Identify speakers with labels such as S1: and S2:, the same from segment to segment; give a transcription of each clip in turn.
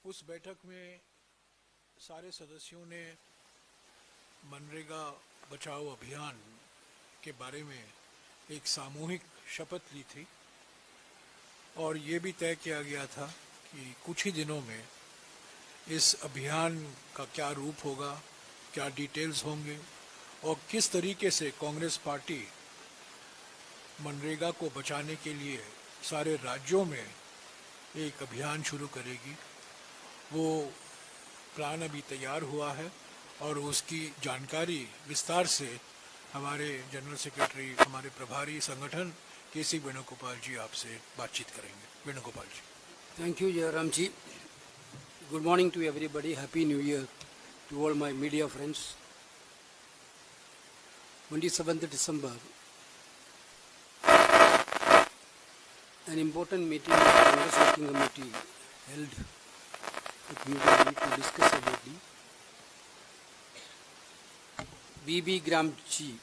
S1: उस बैठक में सारे सदस्यों ने मनरेगा बचाओ अभियान के बारे में एक सामूहिक शपथ ली थी और ये भी तय किया गया था कि कुछ ही दिनों में इस अभियान का क्या रूप होगा, क्या डिटेल्स होंगे और किस तरीके से कांग्रेस पार्टी मनरेगा को बचाने के लिए सारे राज्यों में एक अभियान शुरू करेगी। वो प्लान अभी तैयार हुआ है और उसकी जानकारी विस्तार से हमारे जनरल सेक्रेटरी, हमारे प्रभारी संगठन केसी वेणुगोपाल जी आपसे बातचीत करेंगे। वेणुगोपाल जी।
S2: Thank you, Jairam ji. Good morning to everybody. Happy New Year to all my media friends. 27th December, an important meeting of the Congress Working Committee held at New Delhi to discuss about the BB Gram G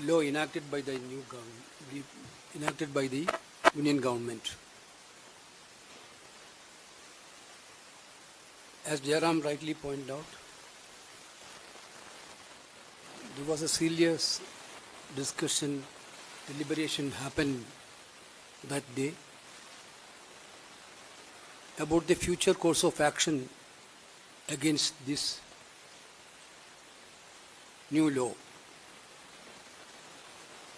S2: law enacted by the new government, enacted by the Union government. As Jairam rightly pointed out, there was a serious discussion, deliberation happened that day about the future course of action against this new law.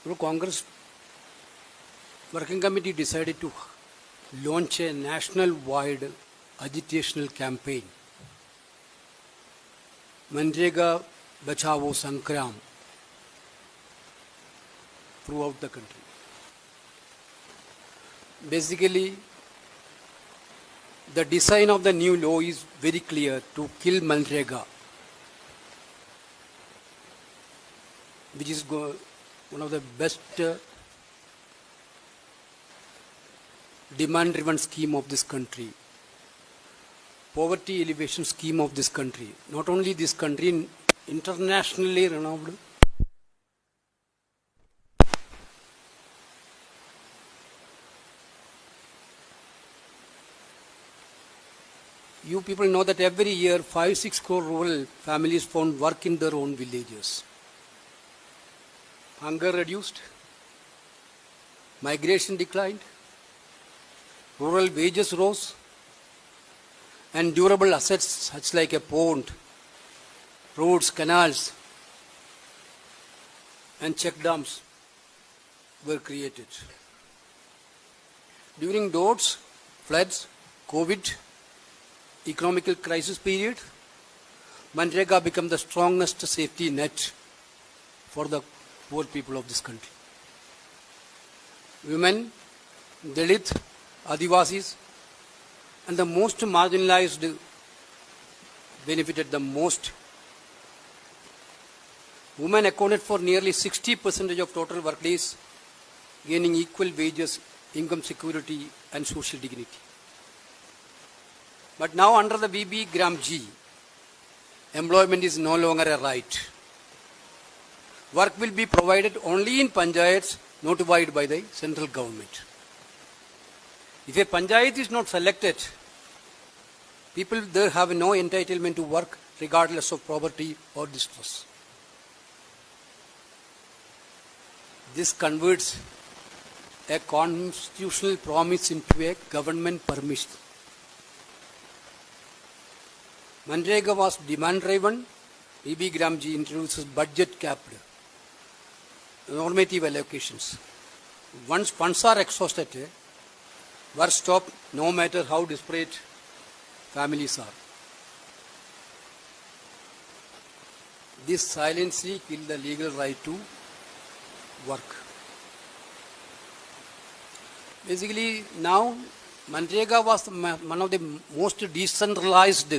S2: The Congress Working Committee decided to launch a national-wide agitational campaign, Manrega Bachao Sankram, throughout the country. Basically, the design of the new law is very clear: to kill Manrega, which is one of the best demand-driven scheme of this country, poverty elevation scheme of this country. Not only this country, internationally renowned. You people know that every year 5-6 crore rural families found work in their own villages. Hunger reduced, migration declined, rural wages rose, and durable assets such like a pond, roads, canals, and check dams were created. During droughts, floods, COVID, economical crisis period, Manrega became the strongest safety net for the poor people of this country. Women, Dalit, Adivasis, and the most marginalized benefited the most. Women accounted for nearly 60% of total workdays, gaining equal wages, income security, and social dignity. But now under the BB Gram G, employment is no longer a right. Work will be provided only in panchayats notified by the central government. If a panchayat is not selected, people there have no entitlement to work regardless of poverty or distress. This converts a constitutional promise into a government permission. Manrega was demand-driven. BB Gram G introduces budget-capped normative allocations. Once funds are exhausted, work stop no matter how desperate families are. This silently killed the legal right to work. Basically, now Manrega was one of the most decentralized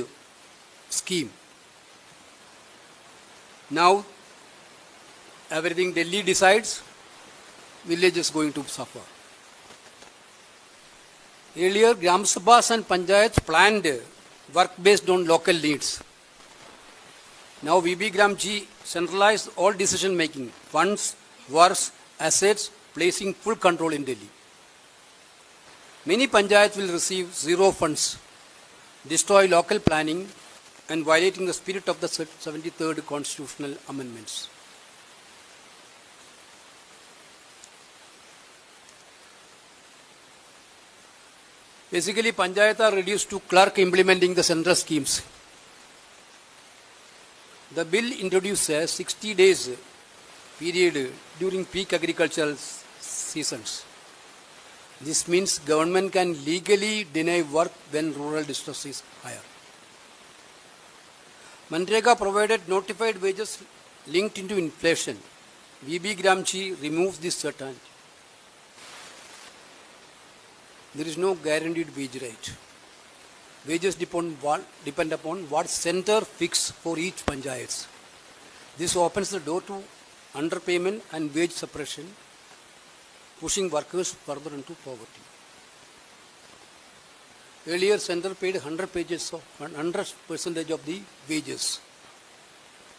S2: scheme. Now everything Delhi decides, village is going to suffer. Earlier, Gram Sabhas and Panchayats planned work based on local needs. Now BB Gram G centralized all decision making, funds, works, assets, placing full control in Delhi. Many panchayats will receive zero funds destroy local planning, and violating the spirit of the 73rd constitutional amendments. Basically, Panchayat are reduced to clerk implementing the central schemes. The bill introduces a 60 days period during peak agricultural seasons. This means government can legally deny work when rural distress is higher. Manrega provided notified wages linked into inflation. VB Gramchi removes this certainty. There is no guaranteed wage rate. Wages depend upon what center fix for each panchayat. This opens the door to underpayment and wage suppression, pushing workers further into poverty. Earlier, center paid 100% of the wages.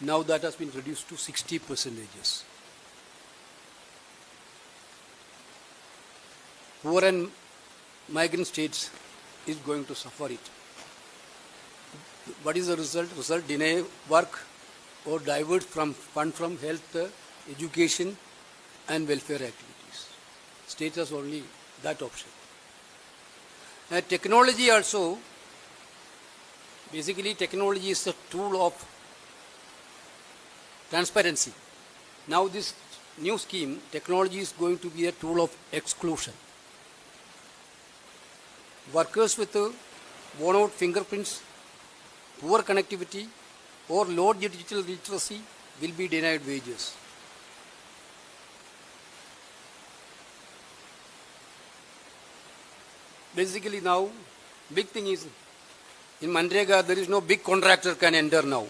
S2: Now that has been reduced to 60%. Poor and migrant states is going to suffer it. What is the result? Result, deny work or divert fund from health, education and welfare activities. State has only that option. Technology also, basically technology is a tool of transparency. Now this new scheme, technology is going to be a tool of exclusion. Workers with worn out fingerprints, poor connectivity or low digital literacy will be denied wages. Basically now, big thing is, in Manrega there is no big contractor can enter now.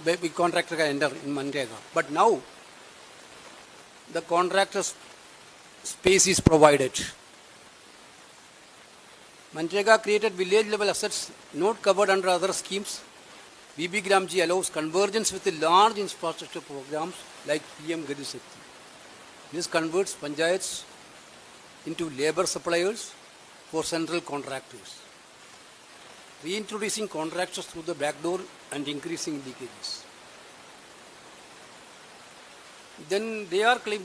S2: Big contractor can enter in Manrega. But now, the contractor's space is provided. Manrega created village level assets not covered under other schemes. VB Gramji allows convergence with the large infrastructure programs like PM Gati Shakti. This converts panchayats into labor suppliers for central contractors, reintroducing contractors through the back door and increasing leakages. Then they are claiming